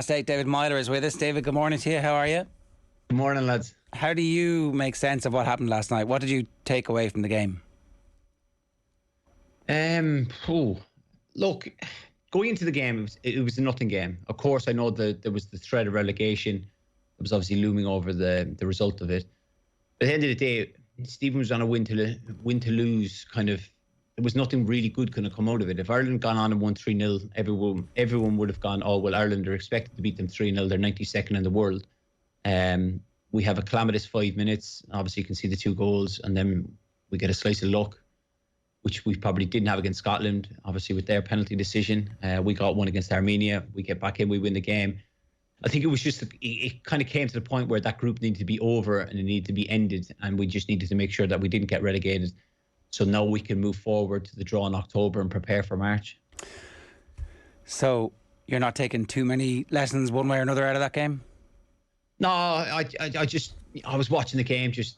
State David Meyler is with us. David, good morning to you. How are you? Good morning, lads. How do you make sense of what happened last night? What did you take away from the game? Look, going into the game, it was a nothing game. Of course, I know that there was the threat of relegation. It was obviously looming over the result of it. But at the end of the day, Stephen was on a win to lose kind of. There was nothing really good going to come out of it. If Ireland had gone on and won 3-0, everyone would have gone, oh, well, Ireland are expected to beat them 3-0. They're 92nd in the world. We have a calamitous 5 minutes. Obviously, you can see the 2 goals, and then we get a slice of luck, which we probably didn't have against Scotland, obviously, with their penalty decision. We got one against Armenia. We get back in, we win the game. I think it was just, it kind of came to the point where that group needed to be over and it needed to be ended, and we just needed to make sure that we didn't get relegated. So now we can move forward to the draw in October and prepare for March. So you're not taking too many lessons one way or another out of that game? No, I was watching the game, just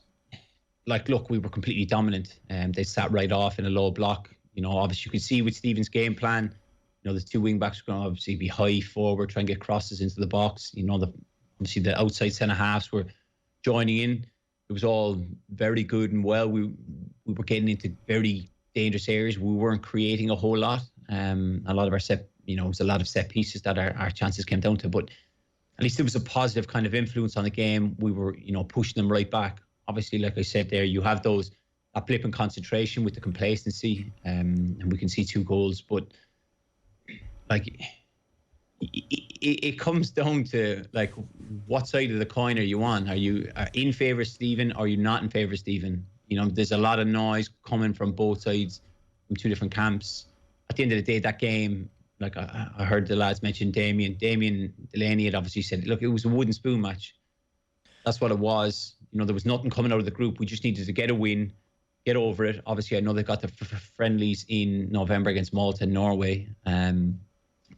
like, look, we were completely dominant. They sat right off in a low block. You know, obviously you could see with Stephen's game plan, you know, the 2 wing backs were going to obviously be high forward, try and get crosses into the box. You know, obviously the outside centre halves were joining in. It was all very good and well. We were getting into very dangerous areas. We weren't creating a whole lot. A lot of our it was a lot of set pieces that our chances came down to. But at least there was a positive kind of influence on the game. We were, pushing them right back. Obviously, like I said there, you have that blip in concentration with the complacency, and we can see 2 goals. But like, it comes down to like, what side of the coin are you on? Are you in favour of Stephen, or are you not in favour of Stephen? You know, there's a lot of noise coming from both sides, from 2 different camps. At the end of the day, that game, like I heard the lads mention Damien Delaney had obviously said, look, it was a wooden spoon match. That's what it was. You know, there was nothing coming out of the group. We just needed to get a win, get over it. Obviously, I know they've got the friendlies in November against Malta and Norway.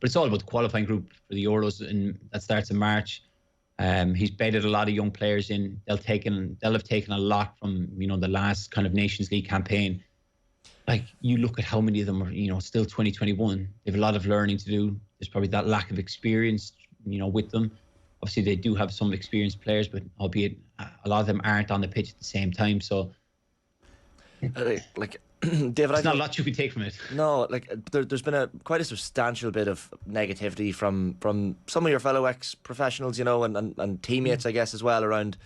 But it's all about the qualifying group for the Euros, and that starts in March. He's bedded a lot of young players in. They'll have taken a lot from, the last kind of Nations League campaign. Like, you look at how many of them are, still 2021. They have a lot of learning to do. There's probably that lack of experience, with them. Obviously, they do have some experienced players, but albeit a lot of them aren't on the pitch at the same time. So, David, there's not a lot you can take from it. No, there's been quite a substantial bit of negativity from some of your fellow ex-professionals, and teammates, I guess, as well, around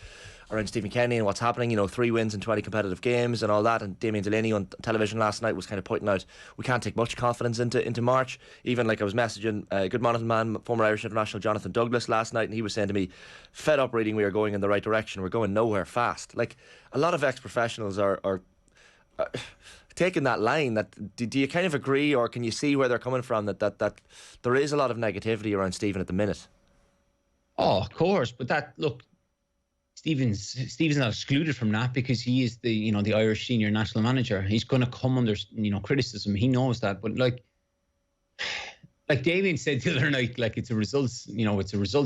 Stephen Kenny and what's happening. 3 wins in 20 competitive games and all that. And Damien Delaney on television last night was kind of pointing out we can't take much confidence into March. Even like I was messaging a good Monaghan man, former Irish international Jonathan Douglas last night, and he was saying to me, fed up reading we are going in the right direction. We're going nowhere fast. Like, a lot of ex-professionals are taking that line. That do you kind of agree, or can you see where they're coming from, that there is a lot of negativity around Stephen at the minute? Oh, of course, but Stephen's not excluded from that, because he is the Irish senior national manager. He's going to come under criticism. He knows that, but like Damien said the other night, like, it's a results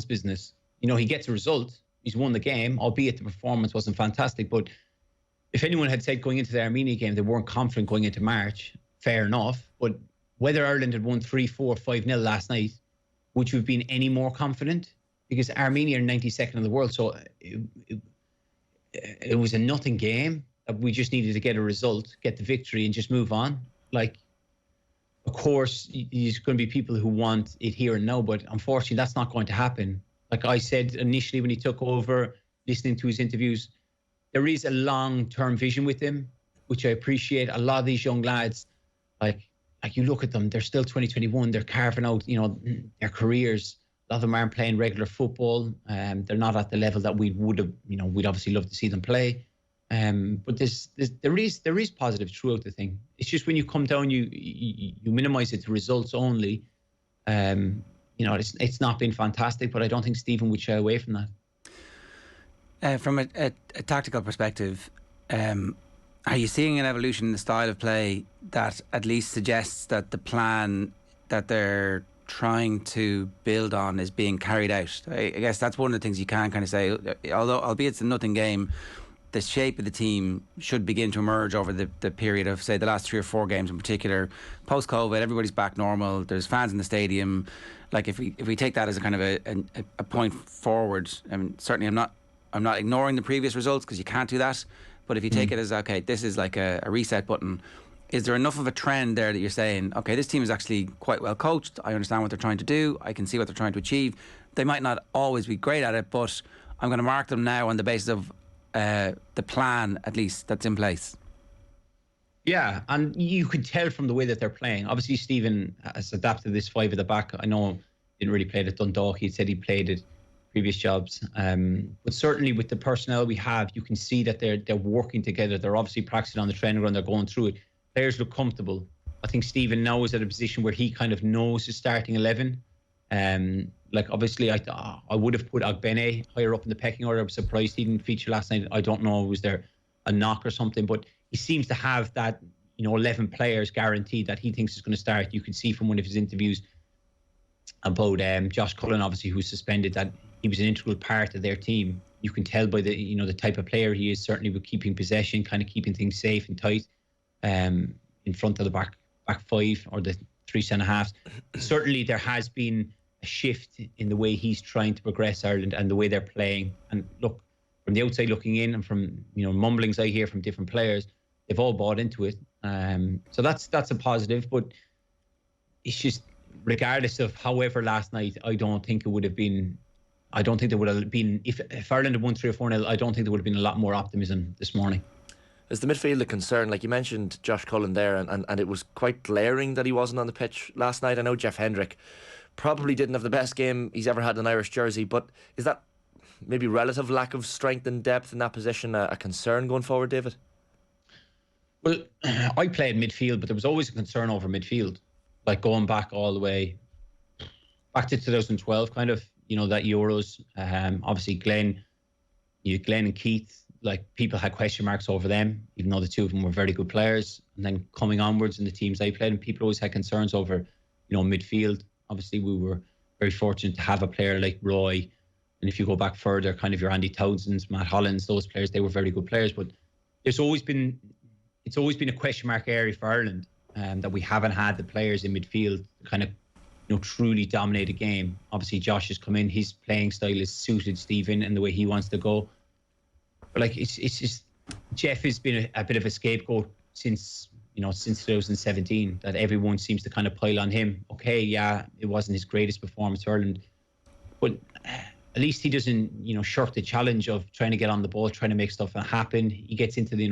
business. He gets a result. He's won the game, albeit the performance wasn't fantastic. But if anyone had said going into the Armenia game they weren't confident going into March, fair enough. But whether Ireland had won 3-4, 5-0 last night, would you have been any more confident? Because Armenia are 92nd in the world, so it was a nothing game. We just needed to get a result, get the victory, and just move on. Like, of course, there's going to be people who want it here and now, but unfortunately, that's not going to happen. Like I said initially when he took over, listening to his interviews, there is a long-term vision with him, which I appreciate. A lot of these young lads, like you look at them, they're still 2021. They're carving out, their careers. A lot of them aren't playing regular football. They're not at the level that we would have, we'd obviously love to see them play. But there is positive throughout the thing. It's just when you come down, you minimise it to results only. It's not been fantastic, but I don't think Stephen would shy away from that. From a tactical perspective, are you seeing an evolution in the style of play that at least suggests that the plan that they're trying to build on is being carried out? I guess that's one of the things you can kind of say, although albeit it's a nothing game, the shape of the team should begin to emerge over the period of, say, the last 3 or 4 games in particular. Post-COVID, everybody's back normal. There's fans in the stadium. Like if we take that as a kind of a point forward, I mean, certainly I'm not ignoring the previous results, because you can't do that. But if you take it as, okay, this is like a reset button, is there enough of a trend there that you're saying, okay, this team is actually quite well coached. I understand what they're trying to do. I can see what they're trying to achieve. They might not always be great at it, but I'm going to mark them now on the basis of the plan, at least, that's in place. Yeah, and you could tell from the way that they're playing. Obviously, Stephen has adapted this 5 at the back. I know he didn't really play it at Dundalk. He said he played it previous jobs. But certainly with the personnel we have, you can see that they're working together. They're obviously practicing on the training ground. They're going through it. Players look comfortable. I think Stephen now is at a position where he kind of knows his starting 11. Like, obviously, I would have put Ogbene higher up in the pecking order. I was surprised he didn't feature last night. I don't know, was there a knock or something? But he seems to have that, 11 players guaranteed that he thinks is going to start. You could see from one of his interviews about Josh Cullen, obviously, who's suspended, that he was an integral part of their team. You can tell by the type of player he is, certainly with keeping possession, kind of keeping things safe and tight in front of the back 5 or the 3 centre halves. Certainly there has been a shift in the way he's trying to progress Ireland and the way they're playing. And look, from the outside looking in, and from mumblings I hear from different players, they've all bought into it. So that's a positive. But it's just, regardless of however last night, I don't think there would have been, if Ireland had won 3 or 4-0, I don't think there would have been a lot more optimism this morning. Is the midfield a concern? Like you mentioned Josh Cullen there, and it was quite glaring that he wasn't on the pitch last night. I know Jeff Hendrick probably didn't have the best game he's ever had in an Irish jersey, but is that maybe relative lack of strength and depth in that position a concern going forward, David? Well, I played midfield, but there was always a concern over midfield, like going back all the way back to 2012, kind of, that Euros. Obviously Glenn and Keith, like, people had question marks over them, even though the two of them were very good players. And then coming onwards in the teams I played, and people always had concerns over, midfield. Obviously, we were very fortunate to have a player like Roy. And if you go back further, kind of your Andy Townsends, Matt Hollands, those players, they were very good players. But it's always been a question mark area for Ireland, that we haven't had the players in midfield to kind of, truly dominate a game. Obviously, Josh has come in. His playing style is suited Stephen and the way he wants to go. But like, it's just, Jeff has been a bit of a scapegoat since 2017, that everyone seems to kind of pile on him. Okay, yeah, it wasn't his greatest performance for Ireland, but at least he doesn't, shirk the challenge of trying to get on the ball, trying to make stuff happen. He gets into the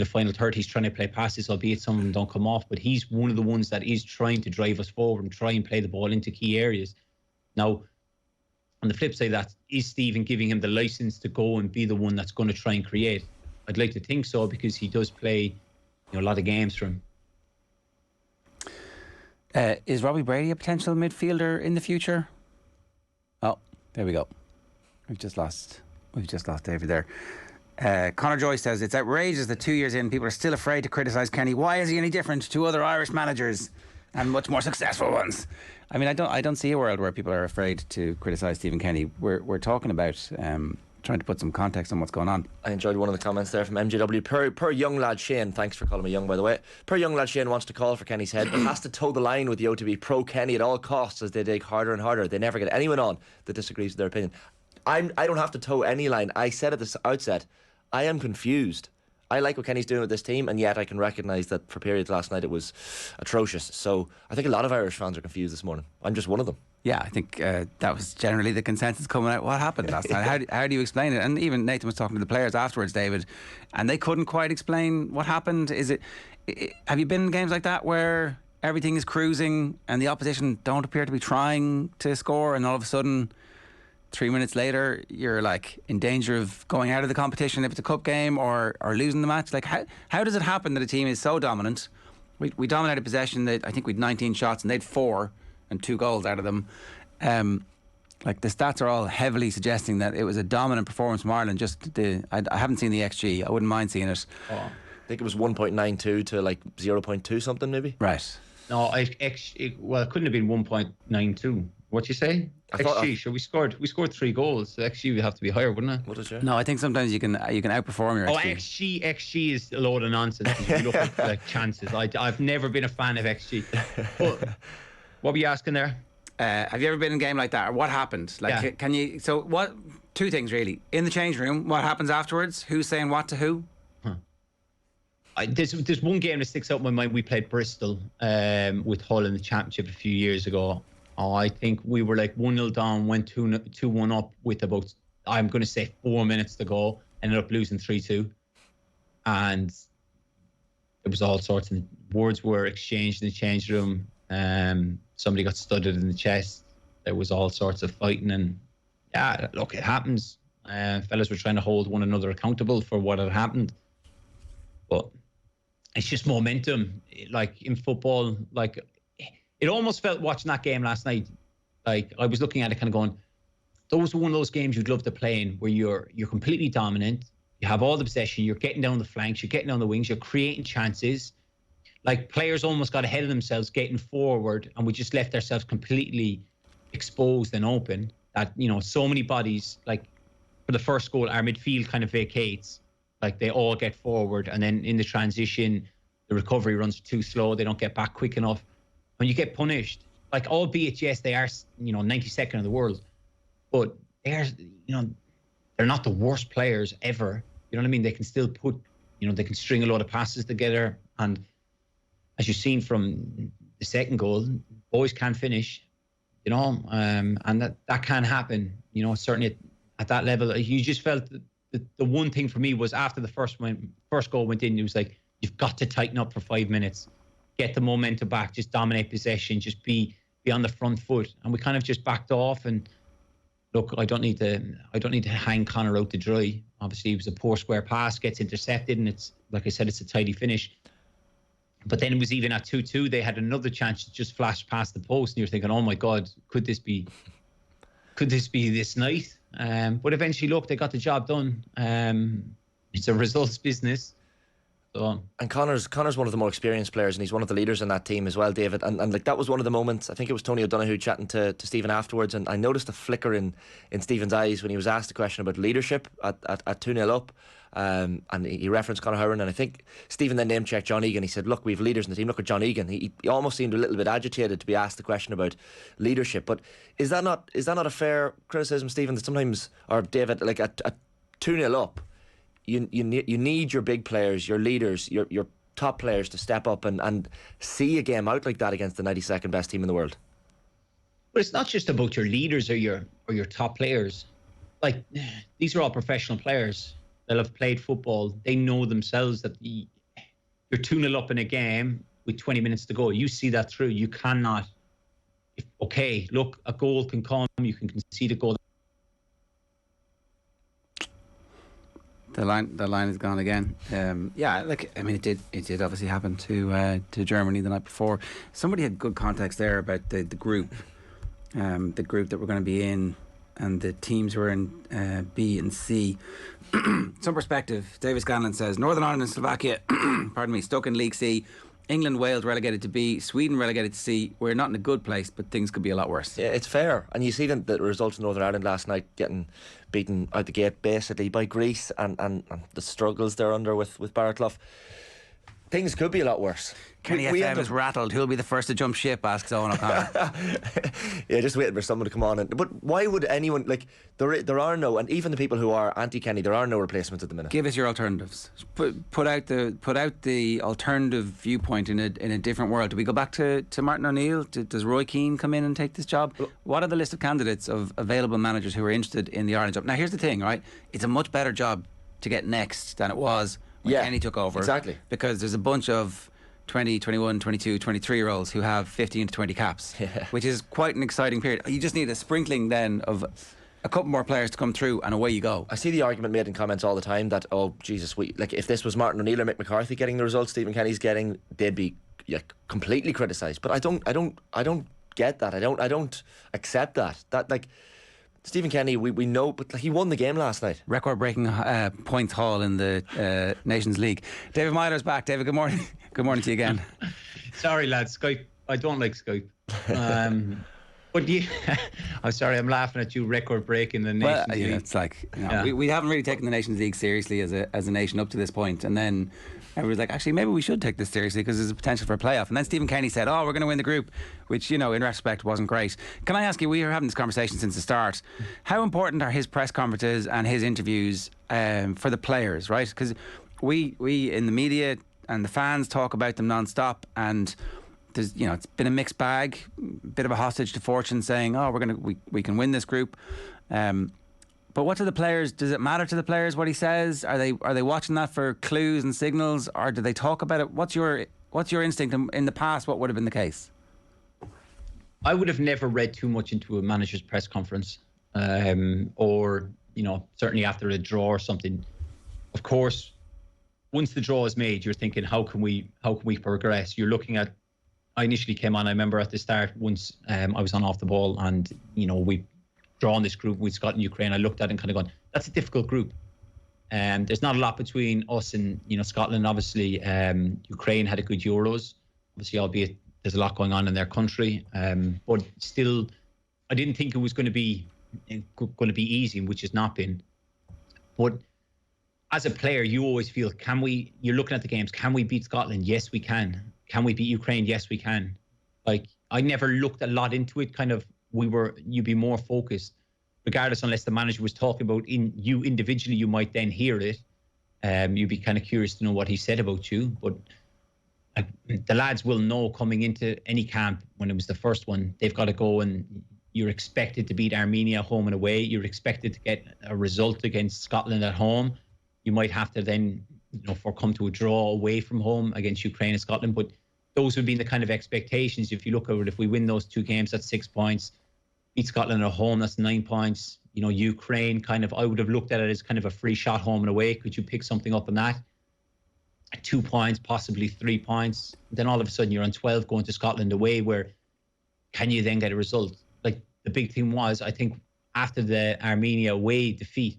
final third. He's trying to play passes, albeit some of them don't come off, but he's one of the ones that is trying to drive us forward and try and play the ball into key areas. Now, on the flip side of that, is Stephen giving him the license to go and be the one that's going to try and create? I'd like to think so, because he does play a lot of games for him. Is Robbie Brady a potential midfielder in the future? Oh, there we go. We've just lost David there. Conor Joyce says, it's outrageous that 2 years in, people are still afraid to criticise Kenny. Why is he any different to other Irish managers and much more successful ones? I mean, I don't see a world where people are afraid to criticise Stephen Kenny. We're talking about trying to put some context on what's going on. I enjoyed one of the comments there from MJW. Per young lad Shane, thanks for calling me young, by the way. Per young lad Shane wants to call for Kenny's head, but has to toe the line with the OTB pro Kenny at all costs as they dig harder and harder. They never get anyone on that disagrees with their opinion. I don't have to toe any line. I said at the outset, I am confused. I like what Kenny's doing with this team, and yet I can recognise that for periods last night it was atrocious. So I think a lot of Irish fans are confused this morning. I'm just one of them. Yeah, I think that was generally the consensus coming out. What happened last night? How do you explain it? And even Nathan was talking to the players afterwards, David, and they couldn't quite explain what happened. Have you been in games like that where everything is cruising and the opposition don't appear to be trying to score, and all of a sudden 3 minutes later you're like in danger of going out of the competition if it's a cup game, or losing the match? Like, how does it happen that a team is so dominant? We dominated possession. I think we'd 19 shots and they'd 4 and 2 goals out of them. Like, the stats are all heavily suggesting that it was a dominant performance from Ireland. I haven't seen the XG. I wouldn't mind seeing it. Oh, I think it was 1.92 to like 0.2 something maybe. Right. No, it couldn't have been 1.92. What you say? XG. Sure, we scored 3 goals. XG would have to be higher, wouldn't it? What is it? No, I think sometimes you can outperform your XG. XG is a load of nonsense. You look at like chances. I've never been a fan of XG. But what were you asking there? Have you ever been in a game like that? Or what happened? Like, can you? So what? 2 things really. In the change room, what happens afterwards? Who's saying what to who? There's one game that sticks out in my mind. We played Bristol with Hull in the championship a few years ago. I think we were like 1-0 down, went 2-1 up with about, I'm going to say 4 minutes to go, ended up losing 3-2. And it was all sorts of words were exchanged in the change room. Somebody got studded in the chest. There was all sorts of fighting. And yeah, look, it happens. Fellas were trying to hold one another accountable for what had happened. But it's just momentum. Like in football, like it almost felt watching that game last night. Like I was looking at it kind of going, those are one of those games you'd love to play in where you're completely dominant. You have all the possession. You're getting down the flanks. You're getting down the wings. You're creating chances. Like players almost got ahead of themselves getting forward, and we just left ourselves completely exposed and open. That, you know, so many bodies, like for the first goal, our midfield kind of vacates. Like they all get forward, and then in the transition, the recovery runs too slow. They don't get back quick enough. When you get punished, like albeit yes, they are 92nd in the world, but they're they're not the worst players ever. You know what I mean? They can still they can string a lot of passes together, and as you've seen from the second goal, boys can finish. And that can happen. Certainly at that level, you just felt that the one thing for me was after the first goal went in, it was like, you've got to tighten up for 5 minutes, get the momentum back, just dominate possession, just be on the front foot. And we kind of just backed off. And look, I don't need to hang Connor out to dry. Obviously, it was a poor square pass, gets intercepted, and it's, like I said, it's a tidy finish. But then it was even at 2-2. They had another chance to just flash past the post, and you're thinking, oh my God, could this be this night? But eventually, look, they got the job done. It's a results business. So. And Connor's one of the more experienced players, and he's one of the leaders in that team as well, David. And like that was one of the moments. I think it was Tony O'Donoghue chatting to Stephen afterwards, and I noticed a flicker in Stephen's eyes when he was asked a question about leadership at 2-0 up. And he referenced Conor Horan, and I think Stephen then name checked John Egan. He said, look, we have leaders in the team, look at John Egan. He almost seemed a little bit agitated to be asked the question about leadership. But is that not a fair criticism, Stephen, that sometimes, or David, like at 2-0 up, you need your big players, your leaders, your top players to step up and see a game out like that against the 92nd best team in the world? But it's not just about your leaders or your top players. Like, these are all professional players. They'll have played football. They know themselves that you're 2-0 up in a game with 20 minutes to go. You see that through. You cannot. Okay, look, a goal can come. You can concede a goal. The line is gone again. It did obviously happen to Germany the night before. Somebody had good context there about the group that we're going to be in, and the teams were in B and C. Some perspective. David Scanlon says Northern Ireland and Slovakia stuck in League C. England, Wales relegated to B, Sweden relegated to C. We're not in a good place, but things could be a lot worse. Yeah, it's fair. And you see the results of Northern Ireland last night, getting beaten out the gate basically by Greece, and the struggles they're under with Barraclough. Things could be a lot worse. Kenny FM is rattled. Who'll be the first to jump ship? Asks Owen O'Connor. Yeah, just waiting for someone to come on. But why would anyone, like, there are no, and even the people who are anti-Kenny, there are no replacements at the minute. Give us your alternatives. Put out the alternative viewpoint in a different world. Do we go back to Martin O'Neill? Does Roy Keane come in and take this job? What are the list of candidates of available managers who are interested in the Ireland job? Now, here's the thing, right? It's a much better job to get next than it was when Kenny took over. Exactly. Because there's a bunch of 20, 21, 22, 23-year-olds who have 15 to 20 caps, which is quite an exciting period. You just need a sprinkling then of a couple more players to come through, and away you go. I see the argument made in comments all the time that, oh Jesus, if this was Martin O'Neill or Mick McCarthy getting the results Stephen Kenny's getting, they'd be completely criticised. But I don't get that. I don't accept that. That, like, Stephen Kenny, we know, but he won the game last night. Record-breaking points haul in the Nations League. David Meyler's back. David, good morning. Good morning to you again. Sorry, lads. Skype. I don't like Skype. But yeah, I'm sorry, I'm laughing at you. Record break in the Nations League. It's like we haven't really taken the Nations League seriously as a nation up to this point, and then everybody's like, actually, maybe we should take this seriously because there's a potential for a playoff. And then Stephen Kenny said, "Oh, we're going to win the group," which in retrospect wasn't great. Can I ask you? We were having this conversation since the start. How important are his press conferences and his interviews for the players? Right, because we in the media and the fans talk about them non-stop, and there's it's been a mixed bag, bit of a hostage to fortune, saying, "Oh, we can win this group." But what do the players? Does it matter to the players what he says? Are they watching that for clues and signals, or do they talk about it? What's your instinct in the past? What would have been the case? I would have never read too much into a manager's press conference, or certainly after a draw or something. Of course, once the draw is made, you're thinking, how can we progress? You're looking at. I initially came on, I remember at the start, once I was on off the ball and, we drawn this group with Scotland and Ukraine. I looked at it and kind of gone, that's a difficult group. There's not a lot between us and, Scotland. Obviously, Ukraine had a good Euros, obviously, albeit there's a lot going on in their country. But still, I didn't think it was going to be easy, which has not been. But as a player, you always feel, you're looking at the games, can we beat Scotland? Yes, we can. Can we beat Ukraine? Yes, we can. Like, I never looked a lot into it. Kind of, you'd be more focused, regardless, unless the manager was talking about you individually, you might then hear it. You'd be kind of curious to know what he said about you. But the lads will know coming into any camp, when it was the first one, they've got to go, and you're expected to beat Armenia home and away. You're expected to get a result against Scotland at home. You might have to then, come to a draw away from home against Ukraine and Scotland. But those would be the kind of expectations. If you look at it, if we win those 2 games, that's 6 points. Beat Scotland at home, that's 9 points. Ukraine, kind of, I would have looked at it as kind of a free shot home and away. Could you pick something up on that? 2 points, possibly 3 points. Then all of a sudden you're on 12 going to Scotland away, where can you then get a result? Like, the big thing was, I think, after the Armenia away defeat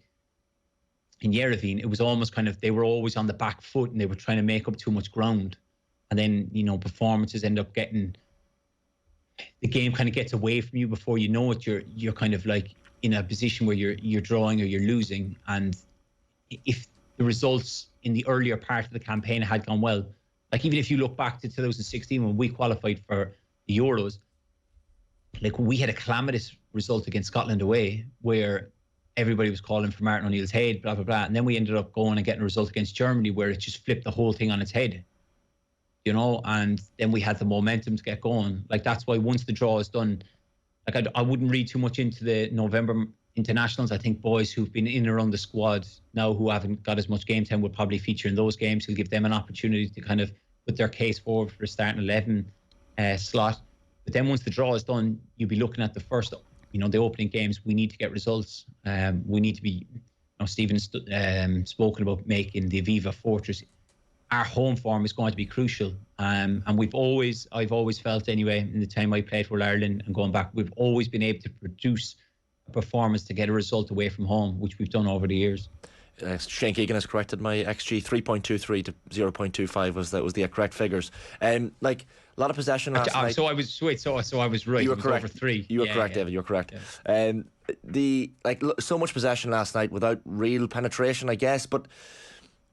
in Yerevan, it was almost kind of, they were always on the back foot and they were trying to make up too much ground. And then, performances end up getting, the game kind of gets away from you before you know it. You're kind of like in a position where you're drawing or you're losing. And if the results in the earlier part of the campaign had gone well, like even if you look back to 2016 when we qualified for the Euros, like we had a calamitous result against Scotland away where everybody was calling for Martin O'Neill's head, blah, blah, blah. And then we ended up going and getting a result against Germany where it just flipped the whole thing on its head. And then we had the momentum to get going. Like, that's why once the draw is done, like I wouldn't read too much into the November internationals. I think boys who've been in and around the squad now who haven't got as much game time will probably feature in those games. He'll give them an opportunity to kind of put their case forward for a starting 11 slot. But then once the draw is done, you'll be looking at the first, the opening games. We need to get results. We need to be, Stephen's spoken about making the Aviva Fortress. Our home form is going to be crucial. And I've always felt anyway, in the time I played for Ireland and going back, we've always been able to produce a performance to get a result away from home, which we've done over the years. Shane Keegan has corrected my XG 3.23 to 0.25 was the correct figures. Like a lot of possession last night. So I was right. You were correct. Over 3. You were correct, David. You were correct. Yeah. So much possession last night without real penetration, I guess. But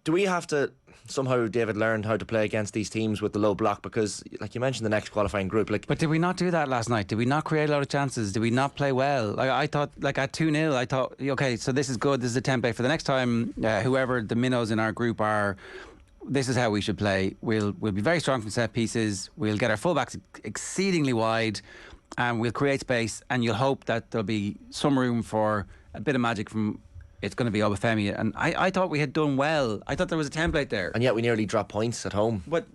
do we have to somehow, David, learn how to play against these teams with the low block? Because, like you mentioned, the next qualifying group. But did we not do that last night? Did we not create a lot of chances? Did we not play well? I thought, like at 2-0, I thought, okay, so this is good. This is a template for the next time. Whoever the minnows in our group are, this is how we should play. We'll be very strong from set pieces. We'll get our fullbacks exceedingly wide, and we'll create space. And you'll hope that there'll be some room for a bit of magic from. It's going to be Obafemi, and I thought we had done well. I thought there was a template there, and yet we nearly dropped points at home. But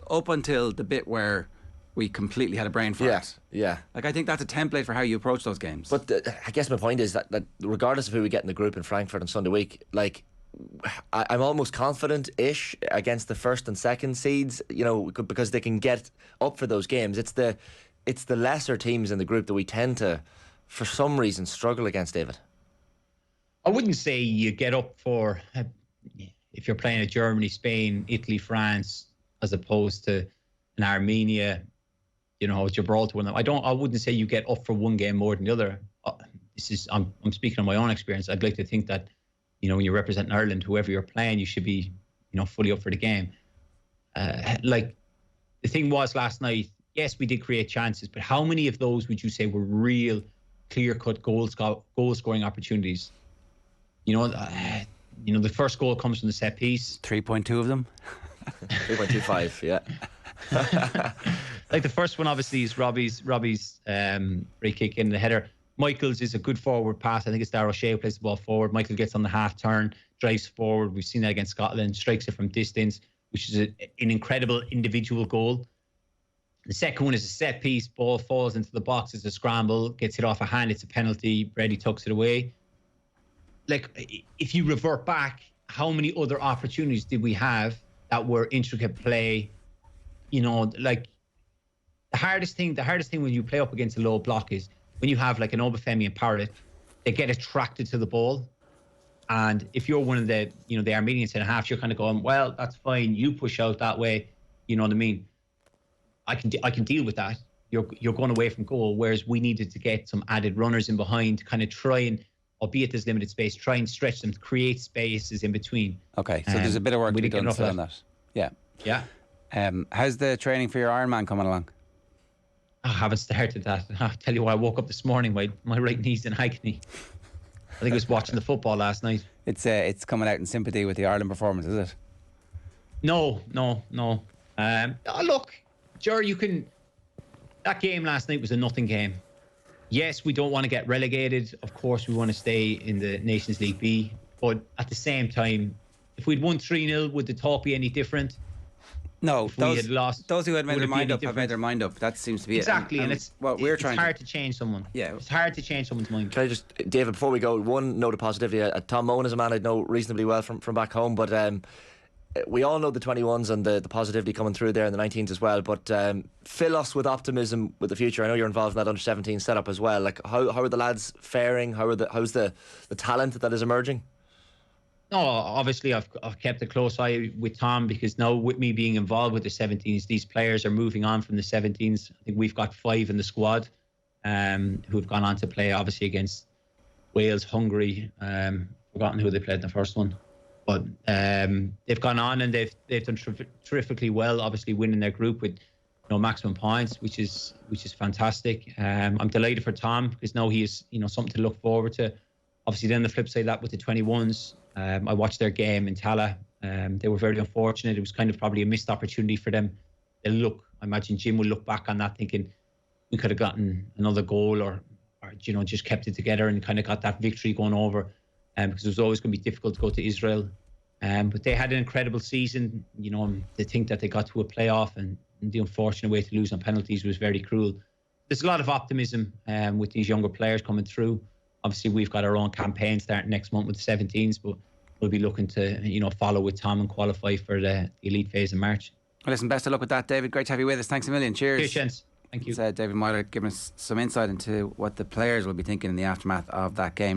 up until the bit where we completely had a brain fart. Yeah. Like, I think that's a template for how you approach those games. But I guess my point is that regardless of who we get in the group in Frankfurt on Sunday week, like, I'm almost confident-ish against the first and second seeds, because they can get up for those games. It's the lesser teams in the group that we tend to, for some reason, struggle against, David. I wouldn't say you get up for, if you're playing a Germany, Spain, Italy, France, as opposed to an Armenia, Gibraltar won them. I wouldn't say you get up for one game more than the other. I'm speaking on my own experience. I'd like to think that, when you're representing Ireland, whoever you're playing, you should be, fully up for the game. Like the thing was last night, yes, we did create chances, but how many of those would you say were real clear-cut goal scoring opportunities? The first goal comes from the set piece. 3.2 of them. 3.25, yeah. Like the first one obviously is Robbie's free kick in the header. Michael's is a good forward pass. I think it's Darragh O'Shea who plays the ball forward. Michael gets on the half turn, drives forward. We've seen that against Scotland, strikes it from distance, which is an incredible individual goal. The second one is a set piece. Ball falls into the box. It's a scramble. Gets hit off a hand. It's a penalty. Brady tucks it away. Like, if you revert back, how many other opportunities did we have that were intricate play? Like the hardest thing when you play up against a low block is when you have like an Obafemi and Parrott, they get attracted to the ball. And if you're one of the Armenian centre halves, you're kind of going, well, that's fine. You push out that way. You know what I mean? I can deal with that. You're going away from goal. Whereas we needed to get some added runners in behind to kind of try and, albeit there's limited space, try and stretch them, create spaces in between. Okay, so there's a bit of work to be done still on that. Yeah. Yeah. How's the training for your Ironman coming along? I haven't started that. I'll tell you what, I woke up this morning, my right knee's in agony. I think I was watching the football last night. It's coming out in sympathy with the Ireland performance, is it? No. Look, Ger, that game last night was a nothing game. Yes, we don't want to get relegated. Of course, we want to stay in the Nations League B. But at the same time, if we'd won 3-0, would the talk be any different? No, those who had made their mind up have made their mind up. That seems to be exactly, it. And it's hard to change someone. Yeah, it's hard to change someone's mind. Can I just, David, before we go, one note of positivity. Tom Mohan is a man I know reasonably well from back home, but we all know the 21s and the positivity coming through there in the 19s as well. But fill us with optimism with the future. I know you're involved in that under-17 setup as well. Like, how are the lads faring? How's the talent that is emerging? No, obviously I've kept a close eye with Tom, because now with me being involved with the 17s, these players are moving on from the 17s. I think we've got 5 in the squad who've gone on to play obviously against Wales, Hungary. Forgotten who they played in the first one, but they've gone on and they've done terrifically well. Obviously winning their group with maximum points, which is fantastic. I'm delighted for Tom, because now he is something to look forward to. Obviously, then the flip side of that with the 21s. I watched their game in Tala. They were very unfortunate. It was kind of probably a missed opportunity for them. I imagine Jim will look back on that thinking we could have gotten another goal or just kept it together and kind of got that victory going over. Because it was always going to be difficult to go to Israel. But they had an incredible season. To think that they got to a playoff and the unfortunate way to lose on penalties was very cruel. There's a lot of optimism with these younger players coming through. Obviously, we've got our own campaign starting next month with the 17s, but we'll be looking to, follow with Tom and qualify for the elite phase in March. Well, listen, best of luck with that, David. Great to have you with us. Thanks a million. Cheers. Cheers, gents. Thank you. David Meyler giving us some insight into what the players will be thinking in the aftermath of that game.